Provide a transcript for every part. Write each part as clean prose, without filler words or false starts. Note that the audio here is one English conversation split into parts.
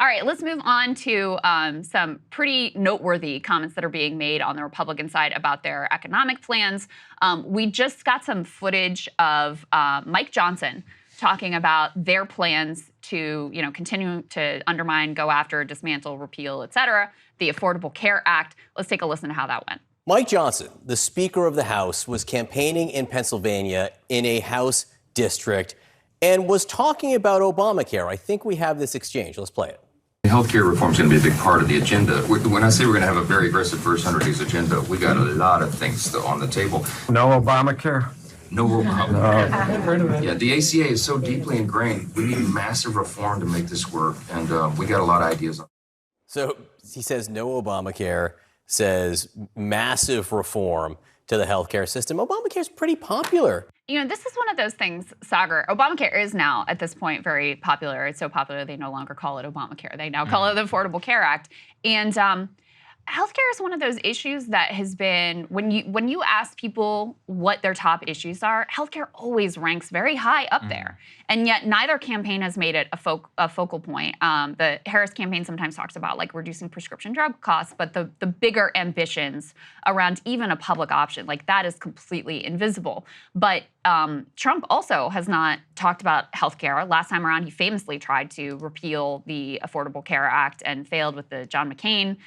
All right, let's move on to some pretty noteworthy comments that are being made on the Republican side about their economic plans. We just got some footage of Mike Johnson talking about their plans to, continue to undermine, go after, dismantle, repeal, et cetera, the Affordable Care Act. Let's take a listen to how that went. Mike Johnson, the Speaker of the House, was campaigning in Pennsylvania in a House district and was talking about Obamacare. I think we have this exchange. Let's play it. Healthcare reform is going to be a big part of the agenda. When I say we're going to have a very aggressive first 100 days agenda, we got a lot of things on the table. No Obamacare? No Obamacare. Yeah, the ACA is so deeply ingrained. We need massive reform to make this work, and we got a lot of ideas. So he says no Obamacare, says massive reform to the healthcare system. Obamacare is pretty popular. This is one of those things, Saagar. Obamacare is now, at this point, very popular. It's so popular they no longer call it Obamacare. They now call it the Affordable Care Act. And healthcare is one of those issues that has been, when you ask people what their top issues are, healthcare always ranks very high up there. And yet neither campaign has made it a focal point. The Harris campaign sometimes talks about like reducing prescription drug costs, but the bigger ambitions around even a public option, like that is completely invisible. But Trump also has not talked about healthcare. Last time around, he famously tried to repeal the Affordable Care Act and failed with the John McCain,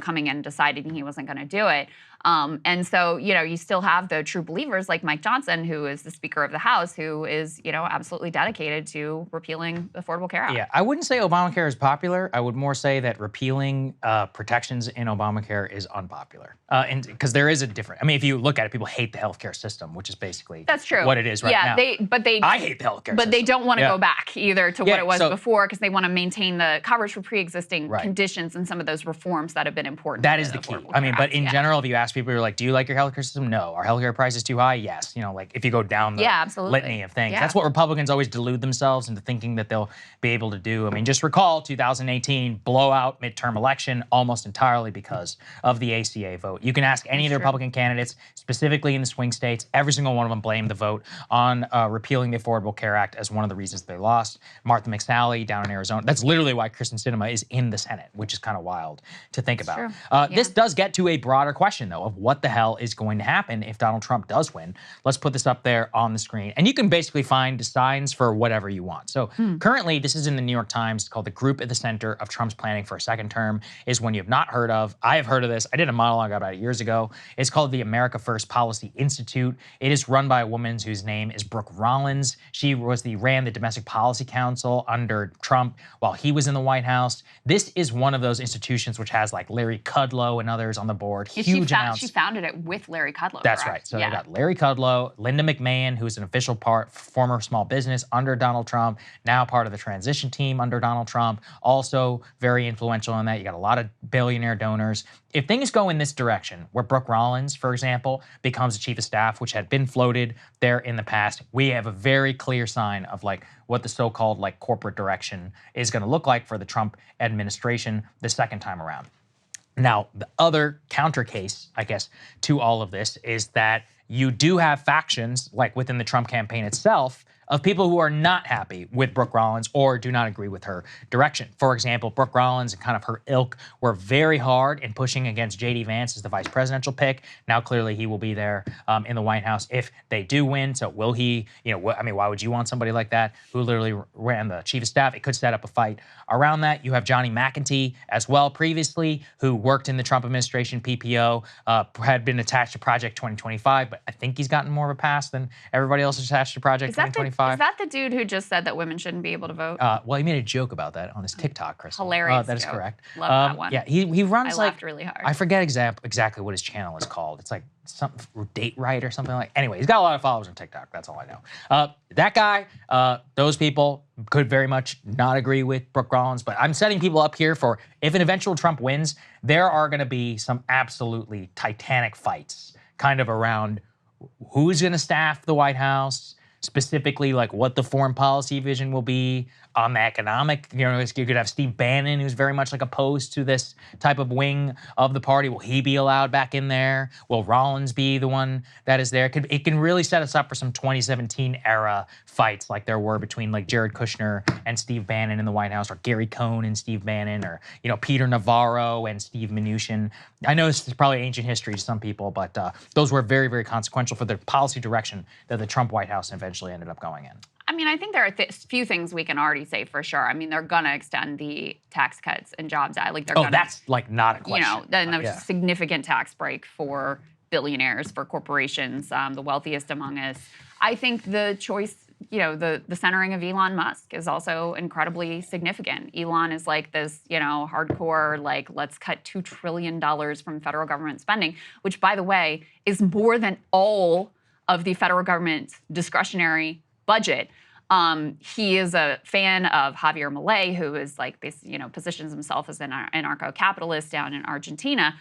coming in and deciding he wasn't going to do it. And so, you still have the true believers like Mike Johnson, who is the Speaker of the House, who is, absolutely dedicated to repealing the Affordable Care Act. Yeah, I wouldn't say Obamacare is popular. I would more say that repealing protections in Obamacare is unpopular. And because there is a difference. I mean, if you look at it, people hate the healthcare system, which is basically that's true. What it is right now. I hate the healthcare system. But they don't want to go back either to what it was before, because they want to maintain the coverage for pre-existing conditions and some of those reforms that have been important. That is the key. I mean, but in general, if you ask people, you're like, do you like your healthcare system? No. Are healthcare prices too high? Yes. Like if you go down the litany of things. That's what Republicans always delude themselves into thinking that they'll be able to do. I mean, just recall 2018 blowout midterm election almost entirely because of the ACA vote. You can ask any of the Republican candidates, specifically in the swing states, every single one of them blamed the vote on repealing the Affordable Care Act as one of the reasons they lost. Martha McSally down in Arizona. That's literally why Kristen Sinema is in the Senate, which is kind of wild to think about. This does get to a broader question, though, of what the hell is going to happen if Donald Trump does win. Let's put this up there on the screen. And you can basically find signs for whatever you want. So currently, this is in the New York Times. It's called The Group at the Center of Trump's Planning for a Second Term, is one you have not heard of. I have heard of this. I did a monologue about it years ago. It's called the America First Policy Institute. It is run by a woman whose name is Brooke Rollins. She ran the Domestic Policy Council under Trump while he was in the White House. This is one of those institutions which has like Larry Kudlow and others on the board. Huge amounts. She founded it with Larry Kudlow. That's right. So they got Larry Kudlow, Linda McMahon, who's an official former small business under Donald Trump, now part of the transition team under Donald Trump, also very influential in that. You got a lot of billionaire donors. If things go in this direction, where Brooke Rollins, for example, becomes the chief of staff, which had been floated there in the past, we have a very clear sign of like what the so-called like corporate direction is going to look like for the Trump administration the second time around. Now, the other counter case, I guess, to all of this is that you do have factions, like within the Trump campaign itself, of people who are not happy with Brooke Rollins or do not agree with her direction. For example, Brooke Rollins and kind of her ilk were very hard in pushing against J.D. Vance as the vice presidential pick. Now, clearly, he will be there in the White House if they do win. So will he, I mean, why would you want somebody like that who literally ran the chief of staff? It could set up a fight around that. You have Johnny McEntee as well previously, who worked in the Trump administration PPO, had been attached to Project 2025, but I think he's gotten more of a pass than everybody else attached to Project 2025. Is that the dude who just said that women shouldn't be able to vote? Well, he made a joke about that on his TikTok, Krystal. Hilarious That is joke. correct. Love that one. Yeah, he runs I laughed really hard. I forget exactly what his channel is called. It's like something Date Right or something like. Anyway, he's got a lot of followers on TikTok. That's all I know. That guy, those people could very much not agree with Brooke Rollins, but I'm setting people up here for if an eventual Trump wins, there are going to be some absolutely titanic fights kind of around who's going to staff the White House, specifically like what the foreign policy vision will be, on the economic. You could have Steve Bannon, who's very much like opposed to this type of wing of the party. Will he be allowed back in there? Will Rollins be the one that is there? It can really set us up for some 2017 era fights like there were between like Jared Kushner and Steve Bannon in the White House, or Gary Cohn and Steve Bannon, or Peter Navarro and Steve Mnuchin. I know this is probably ancient history to some people, but those were very, very consequential for the policy direction that the Trump White House eventually ended up going in. I mean, I think there are few things we can already say for sure. I mean, they're going to extend the tax cuts and Jobs Act. Like, they're gonna, that's like not a question. Then there's a significant tax break for billionaires, for corporations, the wealthiest among us. I think the choice, the centering of Elon Musk is also incredibly significant. Elon is like this, hardcore, like, let's cut $2 trillion from federal government spending, which, by the way, is more than all of the federal government's discretionary budget. He is a fan of Javier Milei, who is like, positions himself as an anarcho-capitalist down in Argentina.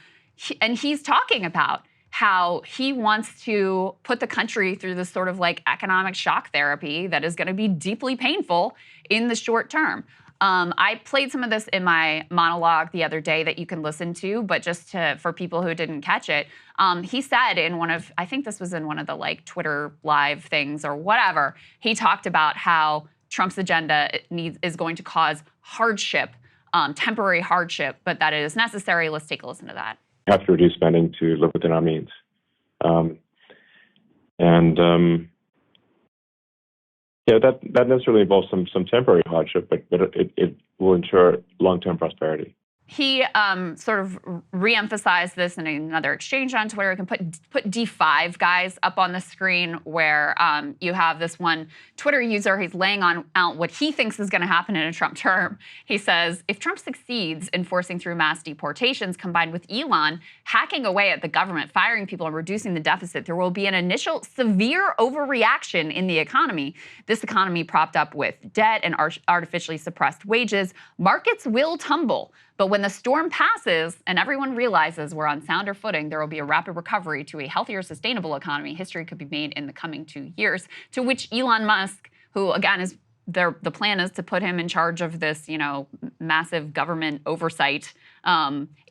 And he's talking about how he wants to put the country through this sort of like economic shock therapy that is going to be deeply painful in the short term. I played some of this in my monologue the other day that you can listen to, but just for people who didn't catch it, he said in I think this was in one of the like Twitter live things or whatever, he talked about how Trump's agenda is going to cause hardship, temporary hardship, but that it is necessary. Let's take a listen to that. Have to reduce spending to live within our means. That necessarily involves some temporary hardship, but it will ensure long-term prosperity. He sort of re-emphasized this in another exchange on Twitter. You can put D5 guys up on the screen where you have this one Twitter user. He's laying out what he thinks is going to happen in a Trump term. He says, if Trump succeeds in forcing through mass deportations combined with Elon hacking away at the government, firing people and reducing the deficit, there will be an initial severe overreaction in the economy. This economy propped up with debt and artificially suppressed wages. Markets will tumble. But when the storm passes and everyone realizes we're on sounder footing, there will be a rapid recovery to a healthier, sustainable economy. History could be made in the coming 2 years. To which Elon Musk, who again is the plan is to put him in charge of this, massive government oversight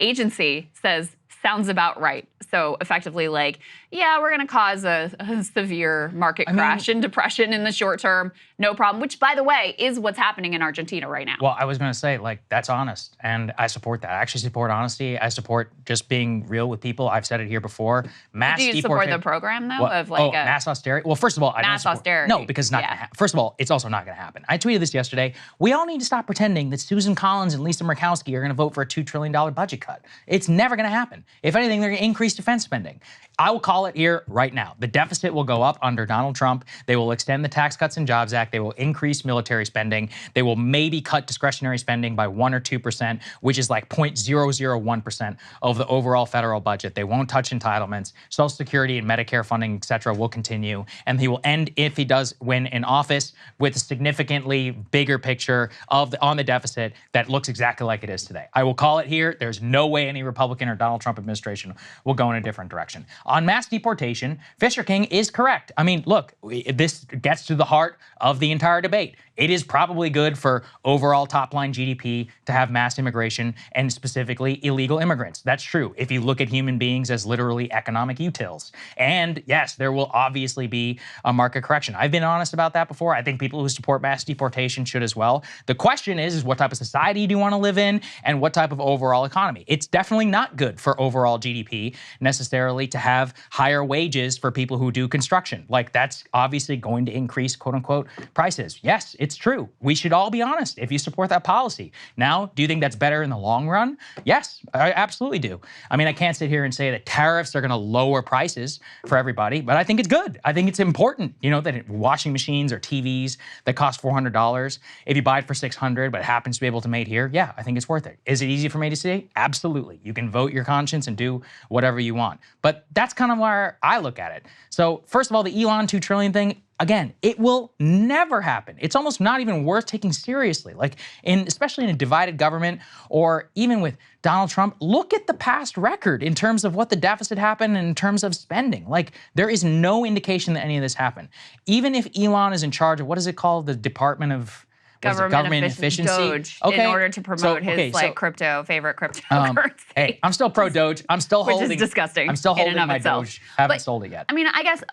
agency, says sounds about right. So effectively, like, yeah, we're going to cause a severe market crash and depression in the short term. No problem, which, by the way, is what's happening in Argentina right now. Well, I was going to say, like, that's honest, and I support that. I actually support honesty. I support just being real with people. I've said it here before. Do you support the program, though, of like mass austerity? Well, first of all, I don't support austerity. No, because it's not going to happen. First of all, it's also not going to happen. I tweeted this yesterday. We all need to stop pretending that Susan Collins and Lisa Murkowski are going to vote for a $2 trillion budget cut. It's never going to happen. If anything, they're going to increase defense spending. I will call it here right now. The deficit will go up under Donald Trump. They will extend the Tax Cuts and Jobs Act. They will increase military spending. They will maybe cut discretionary spending by 1 or 2%, which is like 0.001% of the overall federal budget. They won't touch entitlements. Social Security and Medicare funding, et cetera, will continue. And he will end, if he does win in office, with a significantly bigger picture on the deficit that looks exactly like it is today. I will call it here. There's no way any Republican or Donald Trump administration will go in a different direction. On mass deportation, Fisher King is correct. I mean, look, this gets to the heart of the entire debate. It is probably good for overall top-line GDP to have mass immigration and specifically illegal immigrants. That's true if you look at human beings as literally economic utils. And yes, there will obviously be a market correction. I've been honest about that before. I think people who support mass deportation should as well. The question is what type of society do you want to live in and what type of overall economy? It's definitely not good for overall GDP necessarily to have higher wages for people who do construction. Like, that's obviously going to increase, quote unquote, prices. Yes, it's true. We should all be honest if you support that policy. Now, do you think that's better in the long run? Yes, I absolutely do. I mean, I can't sit here and say that tariffs are going to lower prices for everybody, but I think it's good. I think it's important, that washing machines or TVs that cost $400, if you buy it for $600, but it happens to be able to made here, yeah, I think it's worth it. Is it easy for me to say? Absolutely. You can vote your conscience and do whatever you want. But that's kind of where I look at it. So first of all, the Elon $2 trillion thing, again, it will never happen. It's almost not even worth taking seriously. Like, especially in a divided government or even with Donald Trump, look at the past record in terms of what the deficit happened and in terms of spending. Like, there is no indication that any of this happened. Even if Elon is in charge of, what is it called? The Department of, government efficiency, Doge, in order to promote his favorite cryptocurrency. Hey, I'm still pro Doge. I'm still holding. Which is disgusting. I'm still holding in and of my itself. Doge. Haven't sold it yet. I mean, I guess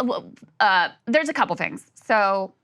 there's a couple things. So,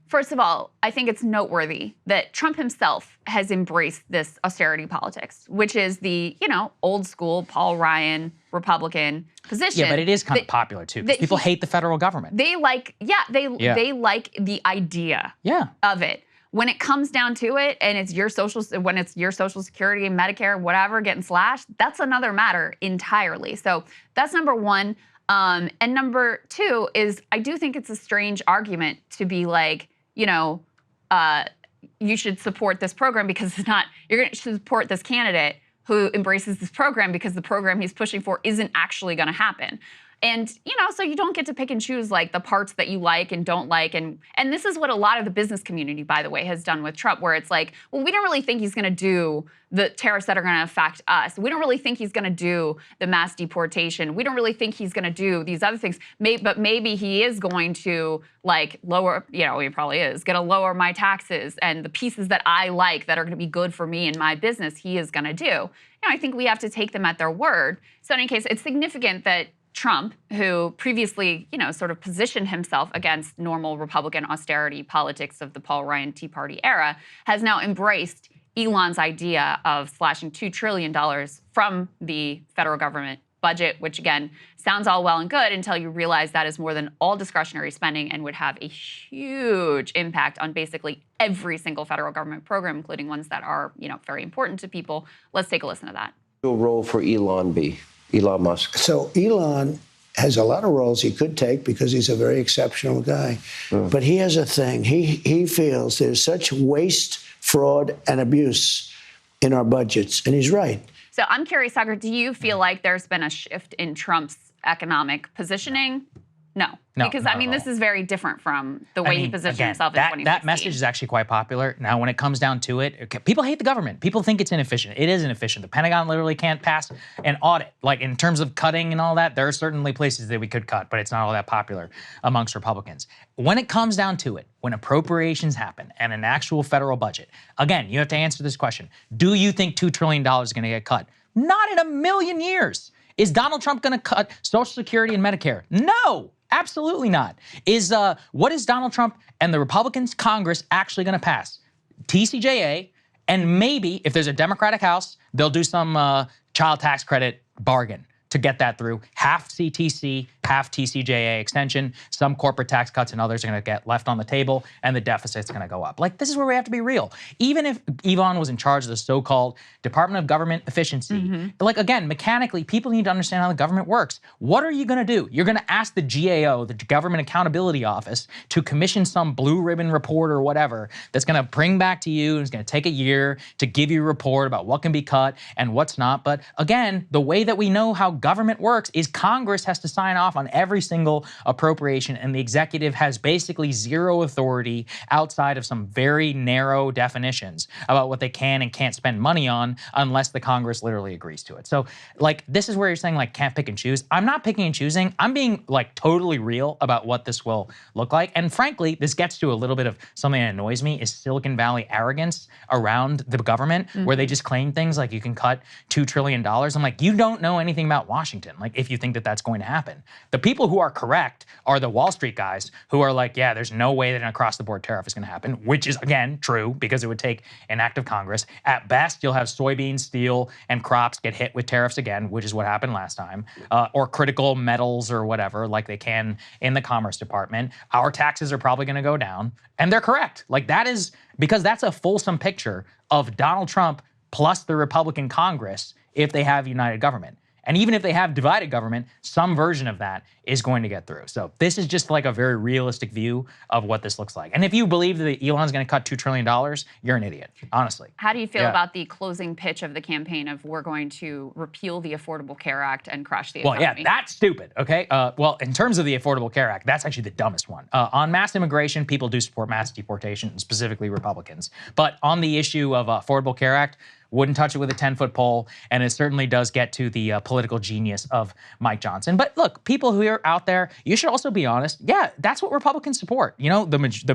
first of all, I think it's noteworthy that Trump himself has embraced this austerity politics, which is the, old school Paul Ryan Republican position. Yeah, but it is kind of popular too, because people hate the federal government. They like, they like the idea of it. When it comes down to it, and it's your social security and Medicare, whatever, getting slashed, that's another matter entirely. So that's number one. And number two is, I do think it's a strange argument to be like, you should support this program because it's not, you're going to support this candidate who embraces this program because the program he's pushing for isn't actually going to happen. And, so you don't get to pick and choose like the parts that you like and don't like. And this is what a lot of the business community, by the way, has done with Trump, where it's like, well, we don't really think he's going to do the tariffs that are going to affect us. We don't really think he's going to do the mass deportation. We don't really think he's going to do these other things. But maybe he is going to like lower, he probably is going to lower my taxes, and the pieces that I like that are going to be good for me and my business, he is going to do. I think we have to take them at their word. So in any case, it's significant that Trump, who previously, sort of positioned himself against normal Republican austerity politics of the Paul Ryan Tea Party era, has now embraced Elon's idea of slashing $2 trillion from the federal government budget, which again, sounds all well and good until you realize that is more than all discretionary spending and would have a huge impact on basically every single federal government program, including ones that are, very important to people. Let's take a listen to that. Role for Elon Musk. So Elon has a lot of roles he could take because he's a very exceptional guy. But he has a thing. He feels there's such waste, fraud, and abuse in our budgets. And he's right. So I'm curious, Saagar, do you feel like there's been a shift in Trump's economic positioning? No. Because, I mean, this is very different from the way he positioned himself in 2016. That message is actually quite popular. Now, when it comes down to it, people hate the government. People think it's inefficient. It is inefficient. The Pentagon literally can't pass an audit. Like, in terms of cutting and all that, there are certainly places that we could cut, but it's not all that popular amongst Republicans. When it comes down to it, when appropriations happen and an actual federal budget, again, you have to answer this question. Do you think $2 trillion is going to get cut? Not in a million years. Is Donald Trump going to cut Social Security and Medicare? No. Absolutely not. What is Donald Trump and the Republicans Congress actually going to pass? TCJA, and maybe if there's a Democratic House, they'll do some child tax credit bargain to get that through. Half CTC, half TCJA extension. Some corporate tax cuts and others are going to get left on the table, and the deficit's going to go up. Like, this is where we have to be real. Even if Elon was in charge of the so-called Department of Government Efficiency, like, again, mechanically, people need to understand how the government works. What are you going to do? You're going to ask the GAO, the Government Accountability Office, to commission some blue ribbon report or whatever that's going to bring back to you, and it's going to take a year to give you a report about what can be cut and what's not. But again, the way that we know how government works is Congress has to sign off on every single appropriation, and the executive has basically zero authority outside of some very narrow definitions about what they can and can't spend money on unless the Congress literally agrees to it. So, like, this is where you're saying, like, can't pick and choose. I'm not picking and choosing. I'm being, like, totally real about what this will look like. And frankly, this gets to a little bit of something that annoys me is Silicon Valley arrogance around the government, where they just claim things like you can cut $2 trillion. I'm like, you don't know anything about Washington, like, if you think that that's going to happen. The people who are correct are the Wall Street guys who are like, yeah, there's no way that an across-the-board tariff is going to happen, which is, again, true because it would take an act of Congress. At best, you'll have soybeans, steel, and crops get hit with tariffs again, which is what happened last time, or critical metals or whatever, like they can in the Commerce Department. Our taxes are probably going to go down, and they're correct. Like, that is because that's a fulsome picture of Donald Trump plus the Republican Congress if they have united government. And even if they have divided government, some version of that is going to get through. So this is just like a very realistic view of what this looks like. And if you believe that Elon's going to cut $2 trillion, you're an idiot, honestly. How do you feel about the closing pitch of the campaign of we're going to repeal the Affordable Care Act and crash the economy? Well, yeah, that's stupid, okay? Well, in terms of the Affordable Care Act, that's actually the dumbest one. On mass immigration, people do support mass deportation, specifically Republicans. But on the issue of Affordable Care Act, wouldn't touch it with a 10-foot pole, and it certainly does get to the political genius of Mike Johnson. But look, people who are out there, you should also be honest. Yeah, that's what Republicans support. You know, the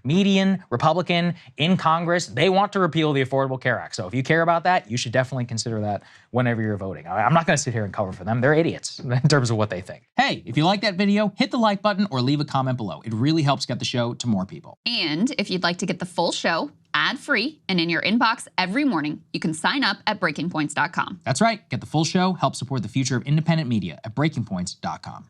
median Republican in Congress, they want to repeal the Affordable Care Act. So if you care about that, you should definitely consider that whenever you're voting. I'm not going to sit here and cover for them. They're idiots in terms of what they think. Hey, if you like that video, hit the like button or leave a comment below. It really helps get the show to more people. And if you'd like to get the full show ad-free and in your inbox every morning, you can sign up at breakingpoints.com. That's right. Get the full show, help support the future of independent media at breakingpoints.com.